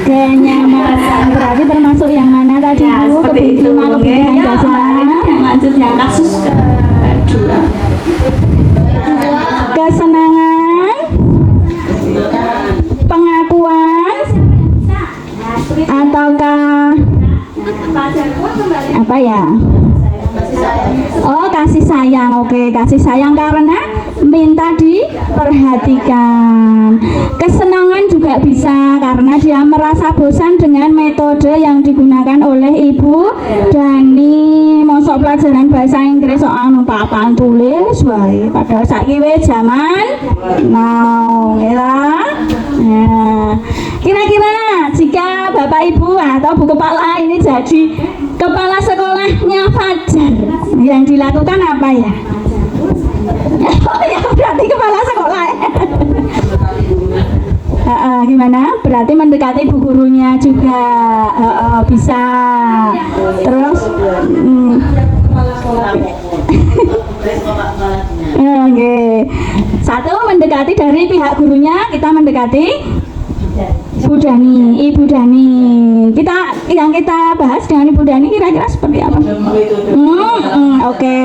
Kenyamanan berarti termasuk yang mana tadi Bu? Kebutuhan dasar. Yang lanjut yang kasus kedua. Kesenangan, pengakuan, ataukah apa ya? Oh, kasih sayang. Oke, kasih sayang karena minta diperhatikan. Kesenangan juga bisa karena dia merasa bosan dengan metode yang digunakan oleh Ibu Dani. Mosok pelajaran bahasa Inggris soal papan tulis wae padahal saiki wis zaman now ya. Nah, kira-kira jika Bapak Ibu atau Bu Kepala ini jadi kepala sekolahnya Fajar, yang dilakukan apa ya? Oh ya, berarti kepala sekolah ya. Gimana? Berarti mendekati bu gurunya juga bisa. Terus oke. Satu, mendekati dari pihak gurunya, kita mendekati Ibu Dani. Yang kita bahas dengan Ibu Dani kira-kira seperti apa? Oke,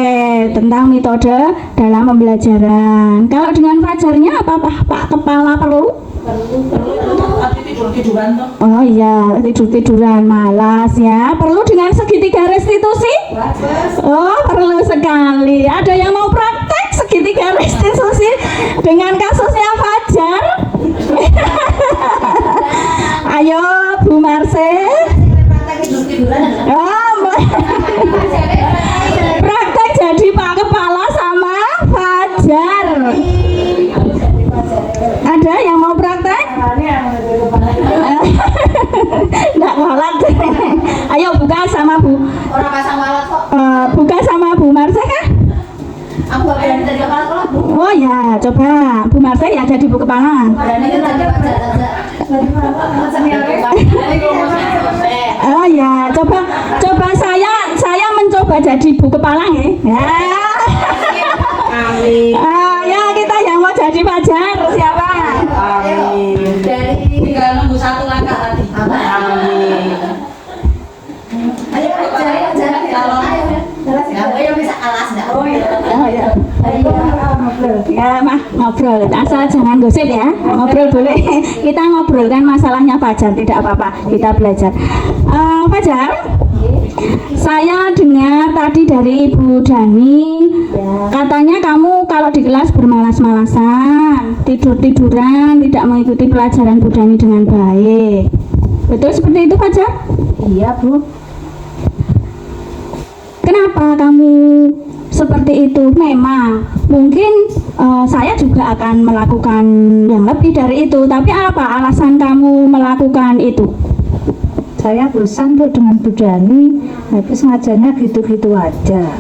tentang metode dalam pembelajaran. Kalau dengan Fajarnya apa Pak Kepala perlu? Tidur-tiduran toh. Oh iya, tidur-tiduran malas ya. Perlu dengan segitiga restitusi? Oh, perlu sekali. Ada yang mau praktek segitiga restitusi dengan kasusnya Fajar? Ayo Bu Marse. Praktek jadi Pak Kepala sama Fajar. Ada yang mau praktek? Nggak walat. Ayo buka sama Bu. Orang pasang walat kok. Buka sama Bu Marse kah? Aku gak berani jadi kepala sekolah, Bu. Oh ya, coba Bu Marse ya jadi Bu Kepala. Berani kan jadi Fajar aja. Oh ya, coba saya mencoba jadi Bu Kepala ya. Ya. Ya kita ya ngobrol. Asal jangan gosip ya. Ngobrol boleh. Kita ngobrolkan masalahnya Fajar, tidak apa-apa. Kita belajar. Fajar, saya dengar tadi dari Ibu Dani, katanya kamu kalau di kelas bermalas-malasan, tidur-tiduran, tidak mengikuti pelajaran Bu Dani dengan baik. Betul seperti itu, Fajar? Iya, Bu. Kenapa kamu seperti itu? Memang mungkin saya juga akan melakukan yang lebih dari itu, tapi apa alasan kamu melakukan itu? Saya bosan Bu dengan Bu Dani, habis ngajarnya gitu-gitu aja.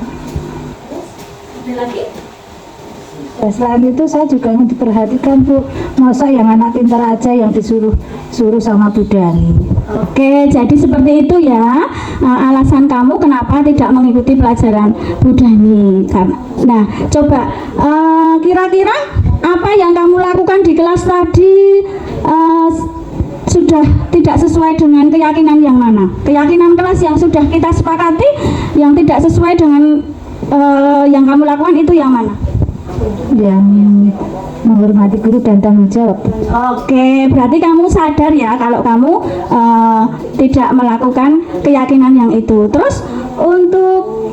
Ya, selain itu saya juga ingin diperhatikan Bu, masa yang anak pintar aja yang disuruh sama Bu Dani. Oke, jadi seperti itu ya alasan kamu kenapa tidak mengikuti pelajaran Bu Dani. Nah, coba kira-kira apa yang kamu lakukan di kelas tadi sudah tidak sesuai dengan keyakinan yang mana? Keyakinan kelas yang sudah kita sepakati, yang tidak sesuai dengan yang kamu lakukan itu yang mana? Yang menghormati guru dan tanggung jawab. Oke, berarti kamu sadar ya kalau kamu tidak melakukan keyakinan yang itu. Terus untuk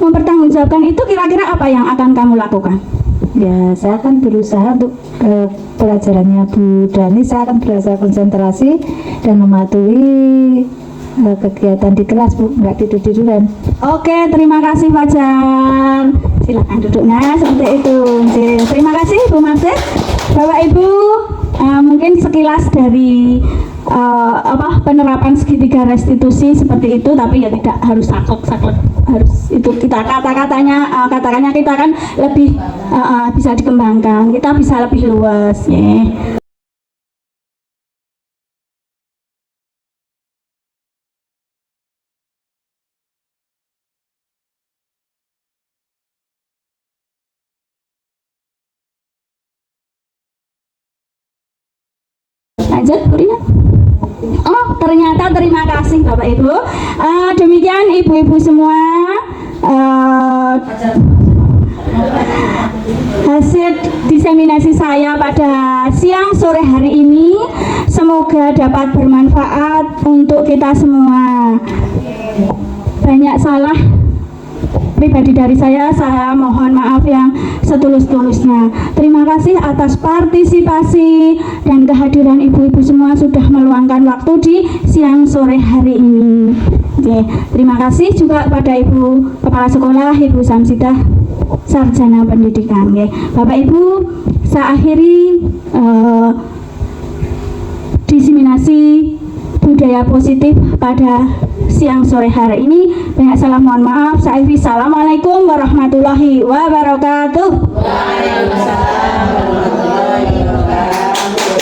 mempertanggungjawabkan itu kira-kira apa yang akan kamu lakukan? Ya, saya akan berusaha untuk pelajarannya Bu Dani, saya akan berusaha konsentrasi dan mematuhi kegiatan di kelas Bu, nggak tidur-tiduran. Oke, terima kasih Fajar. Silakan duduknya seperti itu. Oke, terima kasih Bu Martin. Bapak Ibu, mungkin sekilas dari penerapan segitiga restitusi seperti itu, tapi ya tidak harus saklek, harus itu kita katakannya kita kan lebih bisa dikembangkan, kita bisa lebih luas ya. Lanjut, Bu Rina. Oh, ternyata terima kasih Bapak Ibu. Demikian Ibu-ibu semua. Hasil diseminasi saya pada siang sore hari ini semoga dapat bermanfaat untuk kita semua. Banyak salah pribadi dari saya mohon maaf yang setulus-tulusnya. Terima kasih atas partisipasi dan kehadiran ibu-ibu semua sudah meluangkan waktu di siang sore hari ini. Oke, terima kasih juga pada Ibu Kepala Sekolah, Ibu Samsidah, Sarjana Pendidikan. Oke, Bapak Ibu, saya akhiri diseminasi budaya positif pada siang sore hari ini. Banyak salah, mohon maaf. Saya akhiri. Assalamualaikum warahmatullahi wabarakatuh. Waalaikumsalam warahmatullahi wabarakatuh.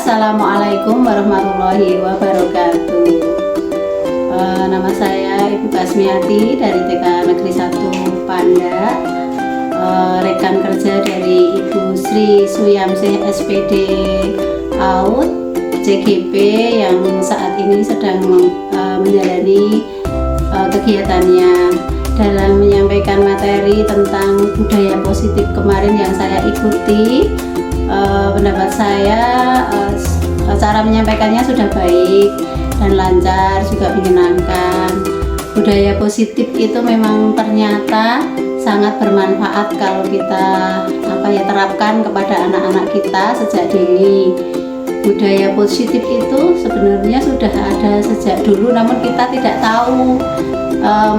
Assalamualaikum warahmatullahi wabarakatuh. Nama saya Ibu Kasmiati dari TK Negeri 1 Panda, rekan kerja dari Ibu Sri Suyamsih SPD AUD CGP yang saat ini sedang menjalani kegiatannya. Dalam menyampaikan materi tentang budaya positif kemarin yang saya ikuti, pendapat saya cara menyampaikannya sudah baik dan lancar, juga menyenangkan. Budaya positif itu memang ternyata sangat bermanfaat kalau kita terapkan kepada anak-anak kita sejak dini. Budaya positif itu sebenarnya sudah ada sejak dulu, namun kita tidak tahu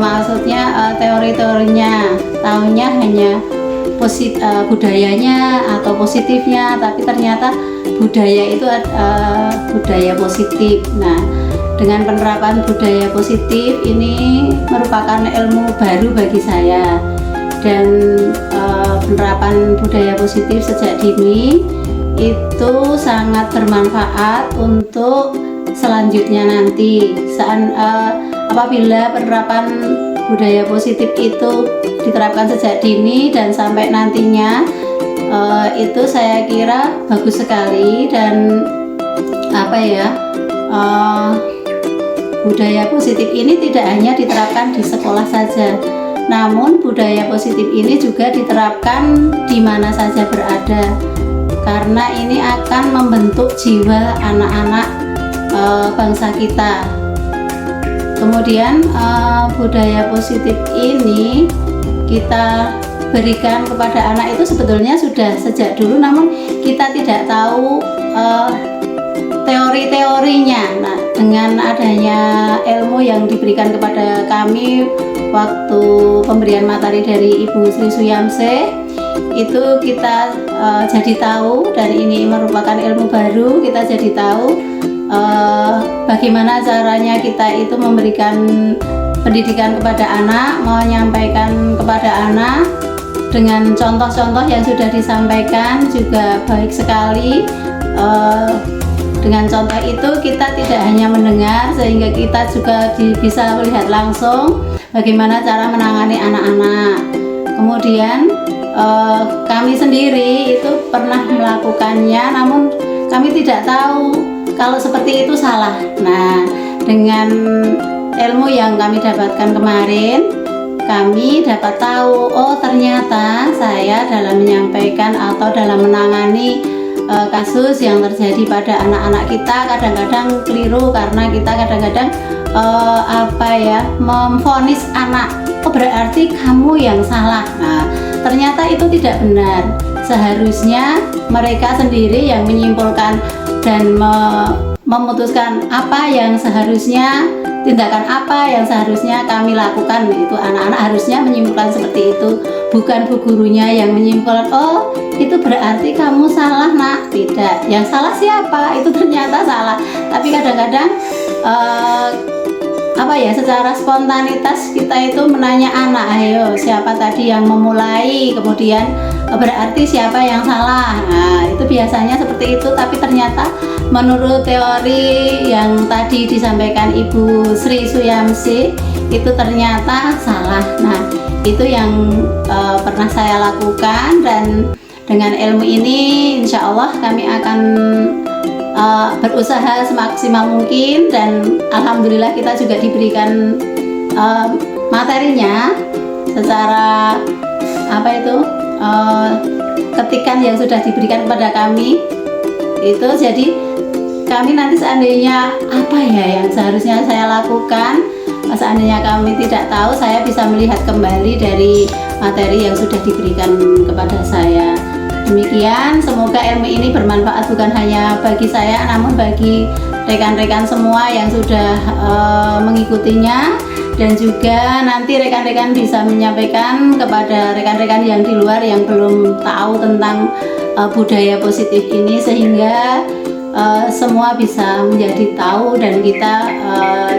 maksudnya teori-teorinya, tahunya hanya budayanya atau positifnya, tapi ternyata budaya itu budaya positif. Nah, dengan penerapan budaya positif ini merupakan ilmu baru bagi saya, dan penerapan budaya positif sejak dini itu sangat bermanfaat untuk selanjutnya nanti apabila penerapan budaya positif itu diterapkan sejak dini dan sampai nantinya, itu saya kira bagus sekali. Dan budaya positif ini tidak hanya diterapkan di sekolah saja, namun budaya positif ini juga diterapkan di mana saja berada, karena ini akan membentuk jiwa anak-anak bangsa kita. Kemudian budaya positif ini kita berikan kepada anak itu sebetulnya sudah sejak dulu, namun kita tidak tahu teori-teorinya. Nah, dengan adanya ilmu yang diberikan kepada kami waktu pemberian materi dari Ibu Sri Suyamsih, itu kita jadi tahu, dan ini merupakan ilmu baru. Kita jadi tahu bagaimana caranya kita itu memberikan pendidikan kepada anak, menyampaikan kepada anak dengan contoh-contoh yang sudah disampaikan juga baik sekali. Dengan contoh itu kita tidak hanya mendengar, sehingga kita juga bisa melihat langsung bagaimana cara menangani anak-anak. Kemudian kami sendiri itu pernah melakukannya, namun kami tidak tahu kalau seperti itu salah. Nah, dengan ilmu yang kami dapatkan kemarin, kami dapat tahu, oh ternyata saya dalam menyampaikan atau dalam menangani kasus yang terjadi pada anak-anak kita kadang-kadang keliru, karena kita kadang-kadang memvonis anak, oh berarti kamu yang salah. Nah, ternyata itu tidak benar. Seharusnya mereka sendiri yang menyimpulkan dan memutuskan apa yang seharusnya, tindakan apa yang seharusnya kami lakukan. Itu anak-anak harusnya menyimpulkan seperti itu, bukan bu gurunya yang menyimpulkan, oh itu berarti kamu salah nak. Tidak, yang salah siapa? Itu ternyata salah. Tapi kadang-kadang secara spontanitas kita itu menanya anak, ayo siapa tadi yang memulai, kemudian berarti siapa yang salah. Nah, itu biasanya seperti itu, tapi ternyata menurut teori yang tadi disampaikan Ibu Sri Suyamsih itu ternyata salah. Nah, itu yang pernah saya lakukan, dan dengan ilmu ini insya Allah kami akan berusaha semaksimal mungkin, dan alhamdulillah kita juga diberikan materinya secara ketikan yang sudah diberikan kepada kami itu. Jadi kami nanti seandainya apa ya yang seharusnya saya lakukan, seandainya kami tidak tahu, saya bisa melihat kembali dari materi yang sudah diberikan kepada saya. Demikian, semoga ilmu ini bermanfaat bukan hanya bagi saya, namun bagi rekan-rekan semua yang sudah mengikutinya, dan juga nanti rekan-rekan bisa menyampaikan kepada rekan-rekan yang di luar yang belum tahu tentang budaya positif ini, sehingga semua bisa menjadi tahu dan kita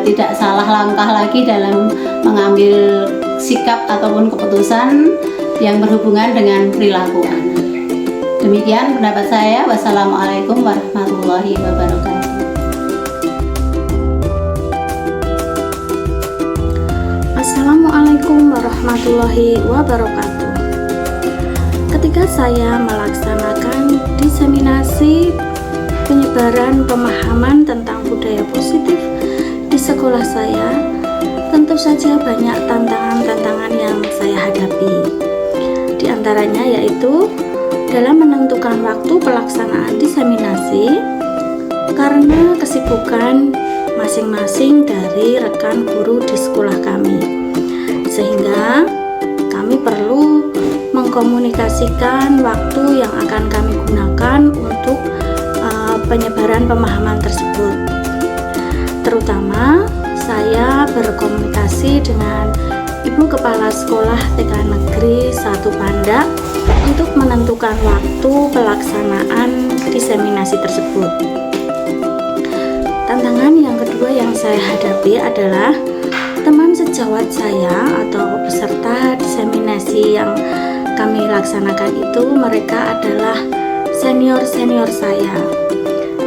tidak salah langkah lagi dalam mengambil sikap ataupun keputusan yang berhubungan dengan perilaku anak. Demikian pendapat saya. Wassalamualaikum warahmatullahi wabarakatuh. Assalamualaikum warahmatullahi wabarakatuh. Ketika saya melaksanakan diseminasi penyebaran pemahaman tentang budaya positif di sekolah saya, tentu saja banyak tantangan-tantangan yang saya hadapi. Di antaranya yaitu dalam menentukan waktu pelaksanaan diseminasi karena kesibukan masing-masing dari rekan guru di sekolah kami, sehingga kami perlu mengkomunikasikan waktu yang akan kami gunakan untuk penyebaran pemahaman tersebut. Terutama saya berkomunikasi dengan Ibu Kepala Sekolah TK Negeri 1 Panda untuk menentukan waktu pelaksanaan diseminasi tersebut. Tantangan yang kedua yang saya hadapi adalah teman sejawat saya atau peserta diseminasi yang kami laksanakan itu, mereka adalah senior-senior saya.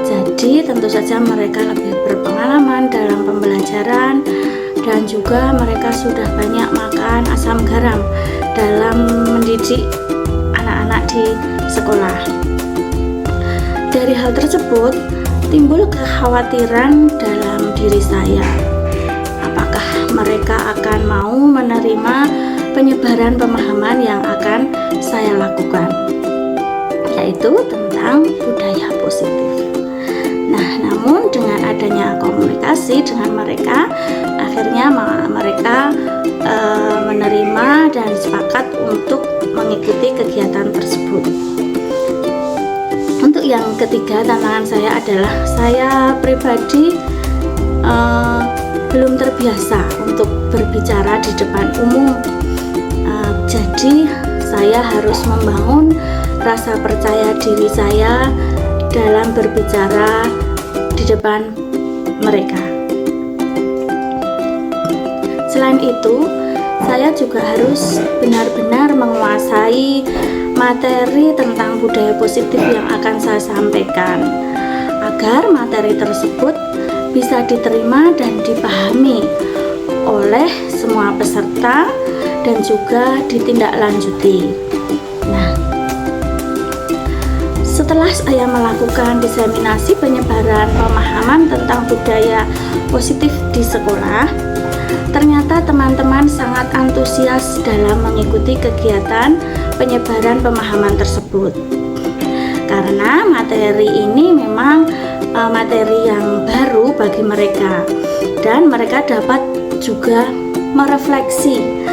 Jadi tentu saja mereka lebih berpengalaman dalam pembelajaran dan juga mereka sudah banyak makan asam garam dalam mendidik anak-anak di sekolah. Dari hal tersebut timbul kekhawatiran dalam diri saya. Apakah mereka akan mau menerima penyebaran pemahaman yang akan saya lakukan, yaitu tentang budaya positif. Nah, namun dengan adanya komunikasi dengan mereka, akhirnya mereka menerima dan sepakat untuk mengikuti kegiatan tersebut. Untuk yang ketiga, tantangan saya adalah saya pribadi belum terbiasa untuk berbicara di depan umum. Jadi saya harus membangun rasa percaya diri saya dalam berbicara di depan mereka. Selain itu, saya juga harus benar-benar menguasai materi tentang budaya positif yang akan saya sampaikan, agar materi tersebut bisa diterima dan dipahami oleh semua peserta dan juga ditindaklanjuti. Nah, setelah saya melakukan diseminasi penyebaran pemahaman tentang budaya positif di sekolah, ternyata teman-teman sangat antusias dalam mengikuti kegiatan penyebaran pemahaman tersebut. Karena materi ini memang materi yang baru bagi mereka, dan mereka dapat juga merefleksi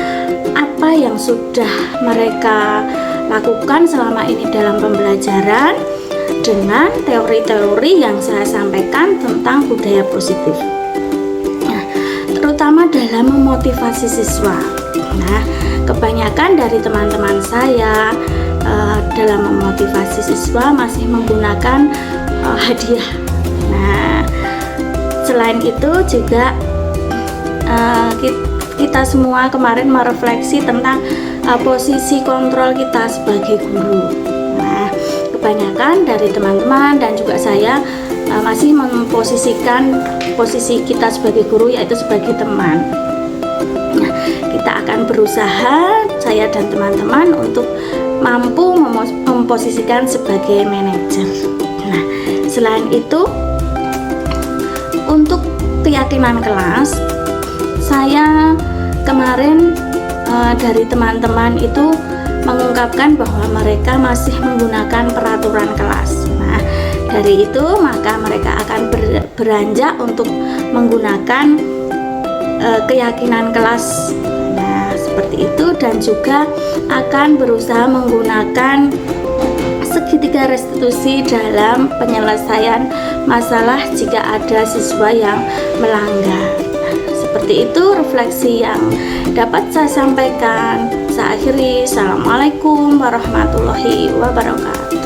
apa yang sudah mereka lakukan selama ini dalam pembelajaran dengan teori-teori yang saya sampaikan tentang budaya positif. Nah, terutama dalam memotivasi siswa. Nah, kebanyakan dari teman-teman saya dalam memotivasi siswa masih menggunakan hadiah. Nah, selain itu juga kita semua kemarin merefleksi tentang posisi kontrol kita sebagai guru. Nah, kebanyakan dari teman-teman dan juga saya masih memposisikan posisi kita sebagai guru, yaitu sebagai teman. Nah, kita akan berusaha, saya dan teman-teman, untuk mampu memposisikan sebagai manajer. Nah, selain itu, untuk keyakinan kelas, saya kemarin dari teman-teman itu mengungkapkan bahwa mereka masih menggunakan peraturan kelas. Nah, dari itu maka mereka akan beranjak untuk menggunakan keyakinan kelas. Nah, seperti itu, dan juga akan berusaha menggunakan segitiga restitusi dalam penyelesaian masalah jika ada siswa yang melanggar. Seperti itu refleksi yang dapat saya sampaikan. Saya akhiri. Assalamualaikum warahmatullahi wabarakatuh.